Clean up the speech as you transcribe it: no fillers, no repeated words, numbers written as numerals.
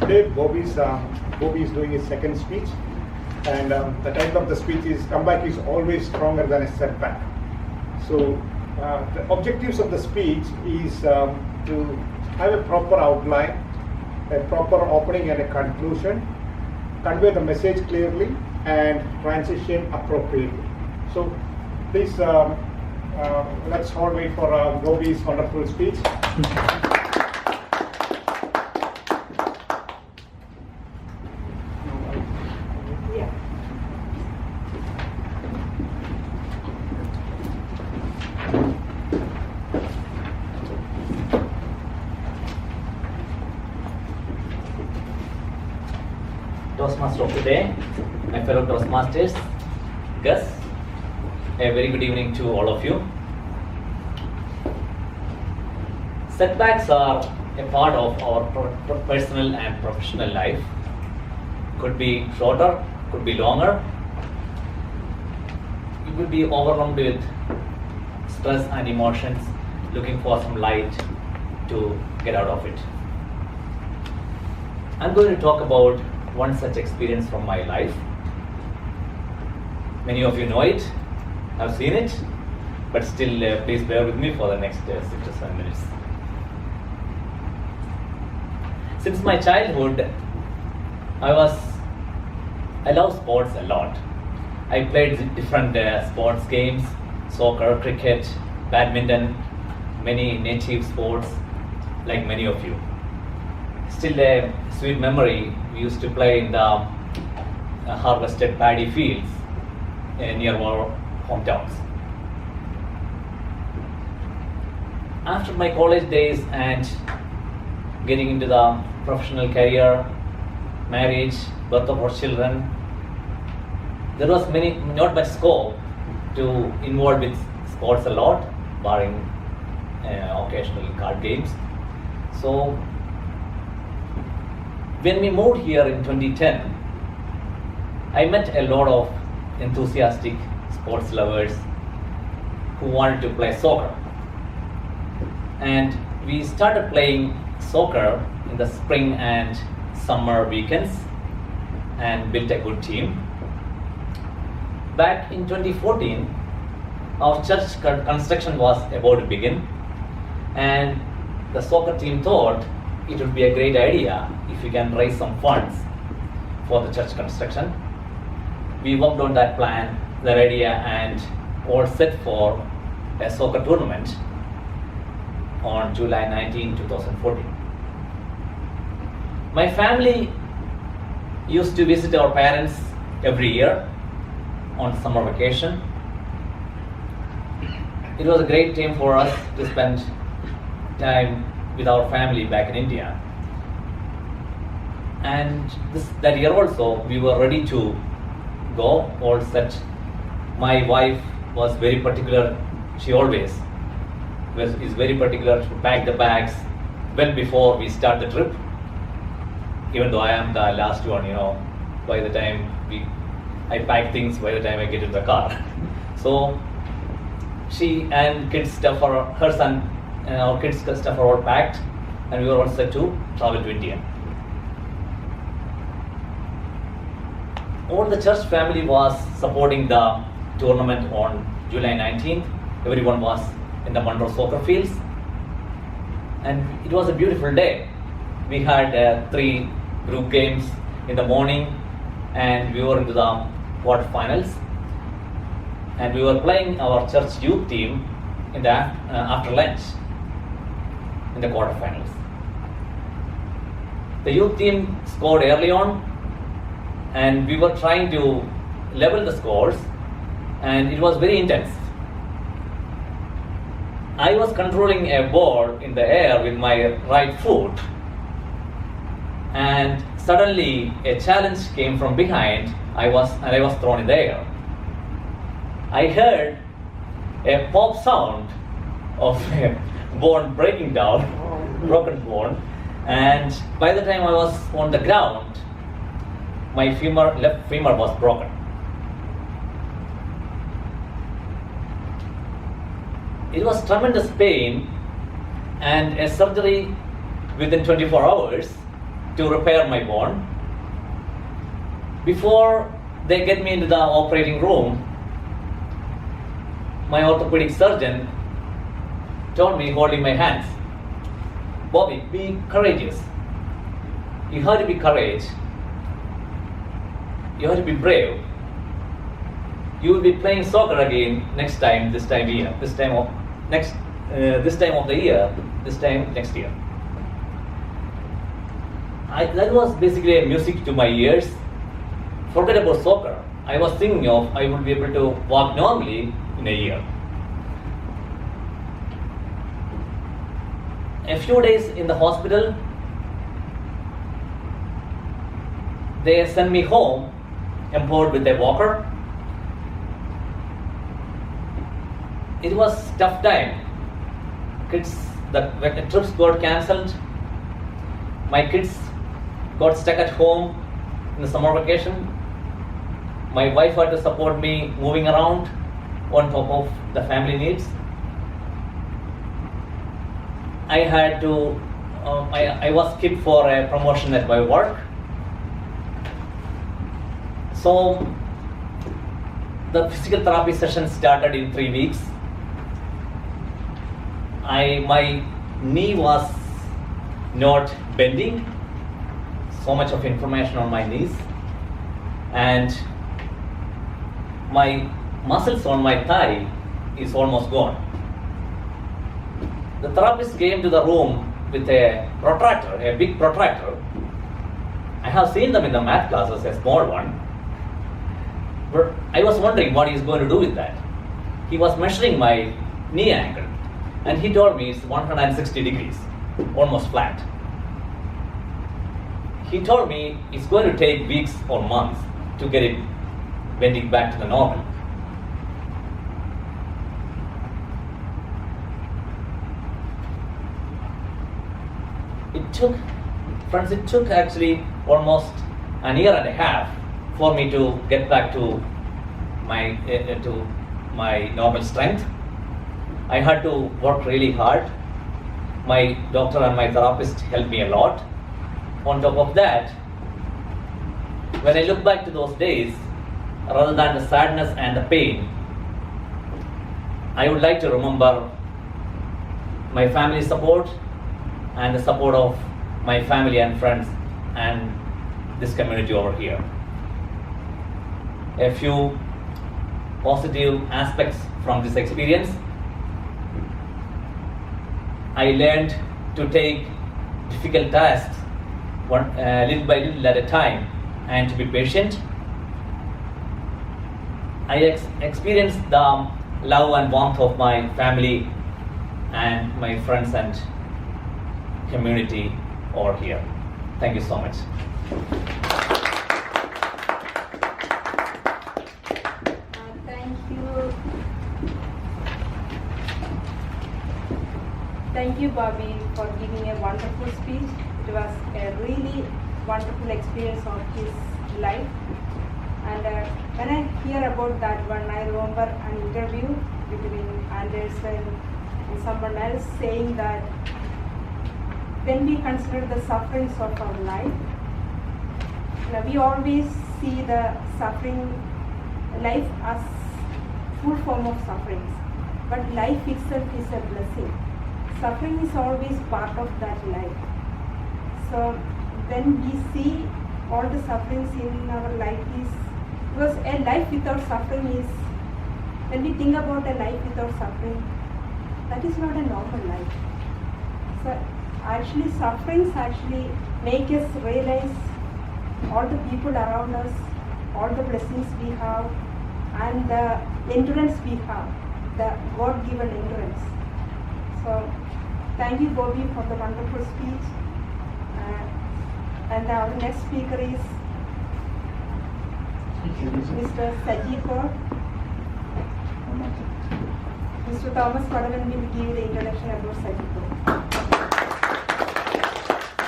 Today, Bobby is doing his second speech, and the title of the speech is "Comeback is always stronger than a setback." So, the objectives of the speech is to have a proper outline, a proper opening and a conclusion, convey the message clearly, and transition appropriately. So, please let's all wait for Bobby's wonderful speech. Toastmaster of today, my fellow Toastmasters, Gus, a very good evening to all of you. Setbacks are a part of our personal and professional life. Could be shorter, could be longer. You could be overwhelmed with stress and emotions, looking for some light to get out of it. I'm going to talk about one such experience from my life. Many of you know it, have seen it, but still please bear with me for the next 6 to 7 minutes. Since my childhood, I love sports a lot. I played different sports games, soccer, cricket, badminton, many native sports, like many of you. Still a sweet memory, we used to play in the harvested paddy fields near our hometowns. After my college days and getting into the professional career, marriage, birth of our children, there was not much scope to involve with sports a lot, barring occasional card games. So when we moved here in 2010, I met a lot of enthusiastic sports lovers who wanted to play soccer. And we started playing soccer in the spring and summer weekends and built a good team. Back in 2014, our church construction was about to begin, and the soccer team thought it would be a great idea if we can raise some funds for the church construction. We worked on that plan, that idea, and all set for a soccer tournament on July 19, 2014. My family used to visit our parents every year on summer vacation. It was a great time for us to spend time with our family back in India. And that year also, we were ready to go, all set. My wife was very particular. She always is very particular to pack the bags well before we start the trip. Even though I am the last one, by the time I pack things by the time I get in the car. So she and kids stuff, her son and our kids' stuff are all packed, and we were all set to travel to India. All the church family was supporting the tournament on July 19th. Everyone was in the Monroe soccer fields, and it was a beautiful day. We had 3 group games in the morning, and we were into the quarterfinals, and we were playing our church youth team in the after lunch in the quarterfinals. The youth team scored early on, and we were trying to level the scores, and it was very intense. I was controlling a ball in the air with my right foot, and suddenly a challenge came from behind. I was thrown in the air. I heard a pop sound of a bone breaking down, broken bone, and by the time I was on the ground, my left femur was broken. It was tremendous pain and a surgery within 24 hours to repair my bone. Before they get me into the operating room, my orthopedic surgeon told me, holding my hands, Bobby, be courageous. You have to be courageous. You have to be brave. You will be playing soccer again next time of the year, this time next year. That was basically a music to my ears. Forget about soccer. I was thinking of I would be able to walk normally in a year. A few days in the hospital, they sent me home, empowered with a walker. It was tough time. The trips got cancelled. My kids got stuck at home in the summer vacation. My wife had to support me moving around on top of the family needs. I had to, I was skipped for a promotion at my work. So the physical therapy session started in 3 weeks. My knee was not bending, so much of inflammation on my knees, and my muscles on my thigh is almost gone. The therapist came to the room with a protractor, a big protractor. I have seen them in the math classes, a small one. But I was wondering what he's going to do with that. He was measuring my knee angle, and he told me it's 160 degrees, almost flat. He told me it's going to take weeks or months to get it bending back to the normal. It took actually almost an year and a half for me to get back to my normal strength. I had to work really hard. My doctor and my therapist helped me a lot. On top of that, when I look back to those days, rather than the sadness and the pain, I would like to remember my family support and the support of my family and friends and this community over here. A few positive aspects from this experience. I learned to take difficult tasks little by little at a time and to be patient. I experienced the love and warmth of my family and my friends and community over here. Thank you so much. Thank you, Bobby, for giving a wonderful speech. It was a really wonderful experience of his life. And when I hear about that one, I remember an interview between Anderson and someone else saying that when we consider the sufferings of our life, we always see the suffering, life as full form of sufferings. But life itself is a blessing. Suffering is always part of that life. So when we see all the sufferings in our life is, because a life without suffering is, when we think about a life without suffering, that is not a normal life. So actually sufferings actually make us realize all the people around us, all the blessings we have, and the endurance we have, the God-given endurance. So thank you, Bobby, for the wonderful speech. And our next speaker is Mr. Saji Kaur. Mr. Thomas Padavan will give the introduction about Saji Kaur.